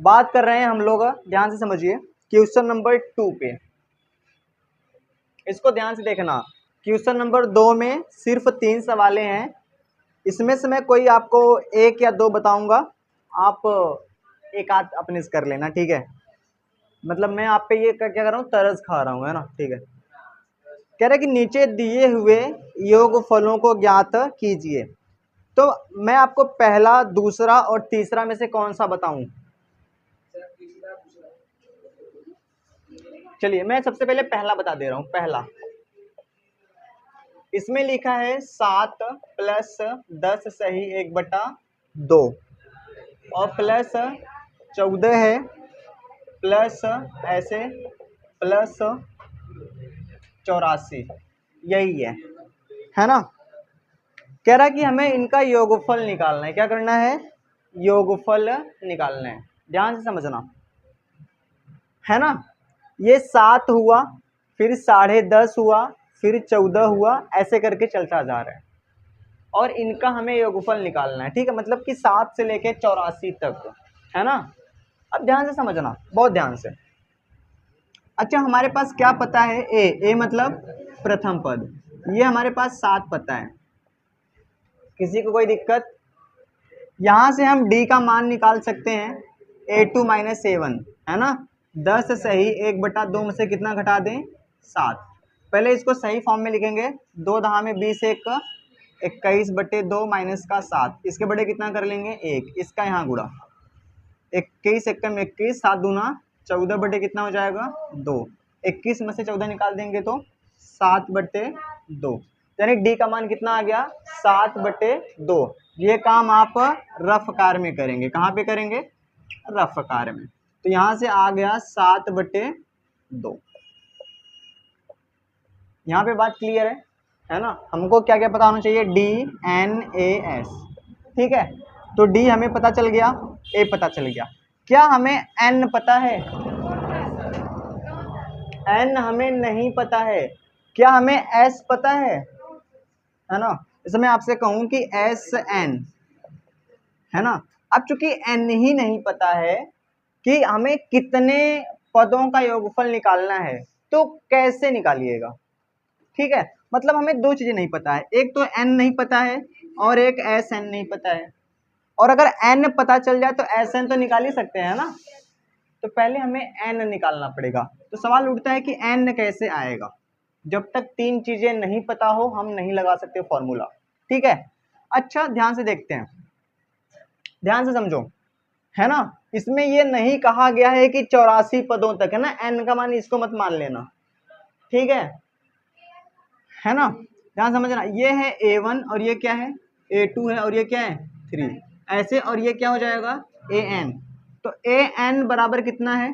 बात कर रहे हैं हम लोग, ध्यान से समझिए, क्वेश्चन नंबर 2 पे। इसको ध्यान से देखना। क्वेश्चन नंबर 2 में सिर्फ 3 सवालें हैं। इसमें से मैं कोई आपको 1 या 2 बताऊंगा, आप एक आध अपने से कर लेना, ठीक है। मतलब मैं आप पे ये क्या कर रहा हूँ, तरस खा रहा हूँ, है ना, ठीक है। कह रहा है कि नीचे दिए हुए योगफलों को ज्ञात कीजिए। तो मैं आपको पहला, दूसरा और तीसरा में से कौन सा बताऊं? चलिए मैं सबसे पहले पहला बता दे रहा हूं। पहला, इसमें लिखा है 7 प्लस 10 सही 1/2 और प्लस 14 है, प्लस ऐसे प्लस 84, यही है ना। कह रहा है कि हमें इनका योगफल निकालना है। क्या करना है? योगफल निकालना है। ध्यान से समझना, है ना। ये 7 हुआ, फिर 10.5 हुआ, फिर 14 हुआ, ऐसे करके चलता जा रहा है और इनका हमें योगफल निकालना है, ठीक है। मतलब कि 7 से लेके 84 तक, है ना। अब ध्यान से समझना, बहुत ध्यान से। अच्छा, हमारे पास क्या पता है? ए मतलब प्रथम पद। ये हमारे पास 7 पता है। किसी को कोई दिक्कत? यहां से हम डी का मान निकाल सकते हैं, A2 - A1, है ना। 10 सही 1/2 में से कितना घटा दें? 7। पहले इसको सही फॉर्म में लिखेंगे। 2 दहा में 20, 1 21/2 माइनस का 7। इसके बड़े कितना कर लेंगे? 1। इसका यहाँ गुड़ा 21 एकम 21, 7 दूना 14 बटे कितना हो जाएगा? 2। 21 में से 14 निकाल देंगे तो 7/2, यानी डी का मान कितना आ गया? 7/2। ये काम आप रफ कार में करेंगे। कहाँ पे करेंगे? रफ कार में। तो यहां से आ गया 7/2। यहाँ पे बात क्लियर है ना। हमको क्या क्या पता होना चाहिए? DNAS, ठीक है। तो डी हमें पता चल गया, ए पता चल गया। क्या हमें एन पता है? एन हमें नहीं पता है। क्या हमें एस पता है ना। जैसे मैं आपसे कहूं कि SN, है ना। अब चूंकि एन ही नहीं पता है कि हमें कितने पदों का योगफल निकालना है, तो कैसे निकालिएगा? ठीक है, मतलब हमें 2 चीजें नहीं पता है। एक तो एन नहीं पता है और एक SN नहीं पता है। और अगर एन पता चल जाए तो SN तो निकाल ही सकते हैं ना। तो पहले हमें एन निकालना पड़ेगा। तो सवाल उठता है कि एन कैसे आएगा? जब तक 3 चीजें नहीं पता हो हम नहीं लगा सकते फॉर्मूला, ठीक है। अच्छा, ध्यान से देखते हैं, ध्यान से समझो, है ना। इसमें ये नहीं कहा गया है कि 84 पदों तक, है ना। एन का मान इसको मत मान लेना, ठीक है ना। ध्यान समझना, ये है A1 और ये क्या है? A2 है और ये क्या है? 3, ऐसे। और ये क्या हो जाएगा? AN। तो AN बराबर कितना है?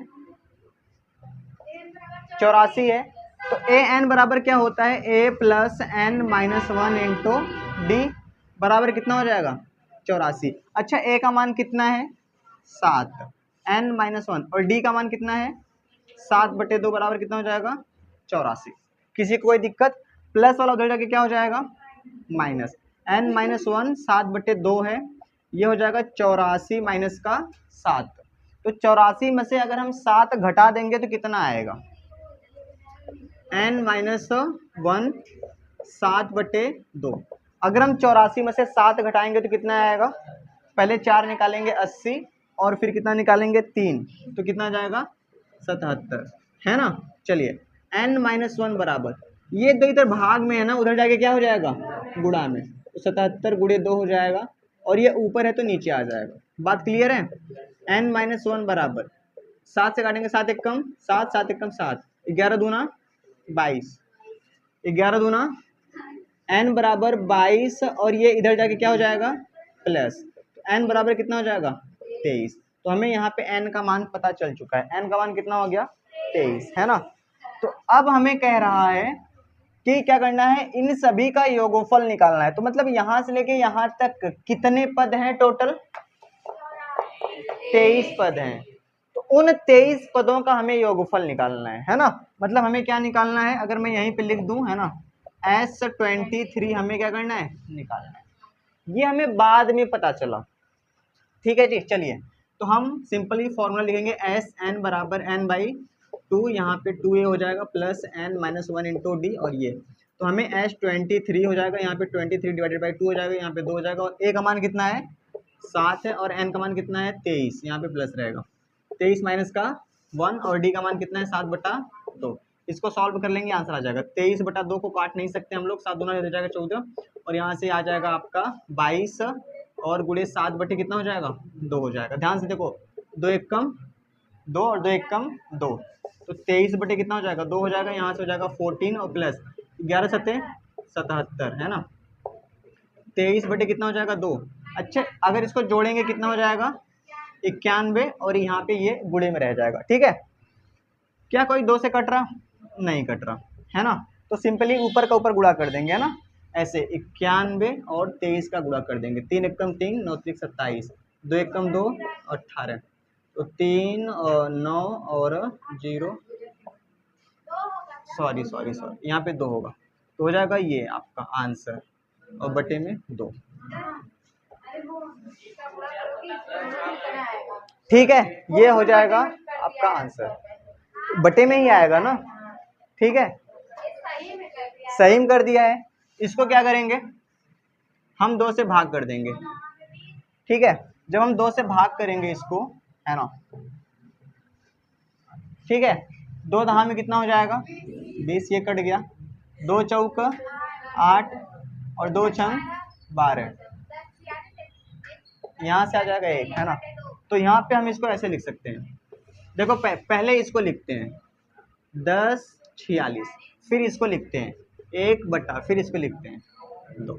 84 है। तो AN बराबर क्या होता है? A + N - 1 इंटू डी बराबर कितना हो जाएगा? 84। अच्छा, A का मान कितना है? 7, N - 1, और D का मान कितना है? 7/2 बराबर कितना हो जाएगा? 84। किसी को कोई दिक्कत? प्लस वाला उधर जाके क्या हो जाएगा? माइनस। N - 1 7/2 है, ये हो जाएगा 84 माइनस का 7। तो 84 में से अगर हम 7 घटा देंगे तो कितना आएगा? N - 1 7/2। अगर हम 84 में से 7 घटाएंगे तो कितना आएगा? पहले 4 निकालेंगे 80, और फिर कितना निकालेंगे? 3, तो कितना जाएगा? 77, है ना। चलिए, N - 1 बराबर, ये 2 इधर भाग में है ना, उधर जाके क्या हो जाएगा? गुणा में। तो 77 × 2 हो जाएगा, और ये ऊपर है तो नीचे आ जाएगा। बात क्लियर है? N - 1 बराबर 7 से काटेंगे 7 एकम 7, 7 एकम 7, 11 दूना 22, 11 दूना N बराबर 22, और ये इधर जाके क्या हो जाएगा? प्लस। तो N बराबर कितना हो जाएगा? 23। तो हमें यहाँ पे N का मान पता चल चुका है। N का मान कितना हो गया? 23, है ना। तो अब हमें कह रहा है कि क्या करना है? इन सभी का योगफल निकालना है। तो मतलब यहाँ से लेके यहाँ तक कितने पद हैं टोटल? 23 पद हैं। तो उन 23 पदों का हमें योगफल निकालना है ना। मतलब हमें क्या निकालना है? अगर मैं यहीं पे लिख दूं, है ना, S23 हमें क्या करना है? निकालना है। ये हमें बाद में पता चला, ठीक है जी। चलिए, तो हम सिंपली फॉर्मूला लिखेंगे एस एन बराबर एन बाई टू, यहाँ पे 2a हो जाएगा plus n minus 1 into d, और ये तो हमें एस 23 हो जाएगा, यहाँ पे 23 डिवाइडेड बाई 2 हो जाएगा, यहाँ पे 2 हो जाएगा, और ए का मान कितना है 7 है, और एन का मान कितना है 23, यहाँ पे प्लस रहेगा 23 माइनस का 1, और डी का मान कितना है 7/2। इसको सॉल्व कर लेंगे, आंसर आ जाएगा 23/2 को काट नहीं सकते हम लोग, 7 दूना हो जाएगा 14, और यहाँ से आ जाएगा आपका 22 और गुणे 7 बटे कितना हो जाएगा 2 हो जाएगा। ध्यान से देखो 2 एक कम 2 और 2 एक कम 2, तो 23 बटे कितना हो जाएगा 2 हो जाएगा, यहाँ से हो जाएगा 14 और प्लस 11 सत्ते 77 है ना, 23 बटे कितना हो जाएगा 2। अच्छा अगर इसको जोड़ेंगे कितना हो जाएगा 91, और यहाँ पे ये गुणे में रह जाएगा। ठीक है, क्या कोई 2 से कट रहा नहीं कट रहा है ना, तो सिंपली ऊपर का ऊपर गुणा कर देंगे है ना, ऐसे 91 और 23 का गुणा कर देंगे, 3 एकम 3 9 त्रिक 27, 2 एकम 2 18, तो 3 और 9 और 0 सॉरी यहाँ पे 2 होगा, तो हो जाएगा ये आपका आंसर, और बटे में 2। ठीक है, ये हो जाएगा आपका आंसर, बटे में ही आएगा ना। ठीक है, सही में कर दिया है। इसको क्या करेंगे हम 2 से भाग कर देंगे। ठीक है, जब हम 2 से भाग करेंगे इसको है ना, ठीक है, 2 दहा में कितना हो जाएगा 20, ये कट गया, 2 चौक 8 और 2 छंग 12, यहाँ से आ जाएगा 1 है ना, तो यहाँ पे हम इसको ऐसे लिख सकते हैं, देखो पहले इसको लिखते हैं 1046, फिर इसको लिखते हैं 1/, फिर इसको लिखते हैं 2।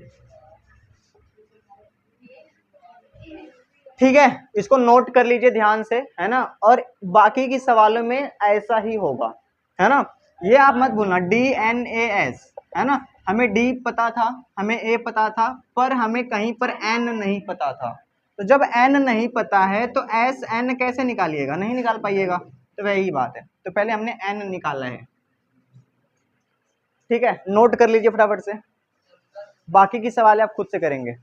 ठीक है, इसको नोट कर लीजिए ध्यान से है ना, और बाकी की सवालों में ऐसा ही होगा है ना, ये आप मत भूलना DNAS है ना, हमें D पता था, हमें A पता था, पर हमें कहीं पर N नहीं पता था, तो जब N नहीं पता है तो SN कैसे निकालिएगा, नहीं निकाल पाइएगा, तो वही बात है, तो पहले हमने N निकाला है। ठीक है, नोट कर लीजिए फटाफट से, बाकी की सवाल आप खुद से करेंगे।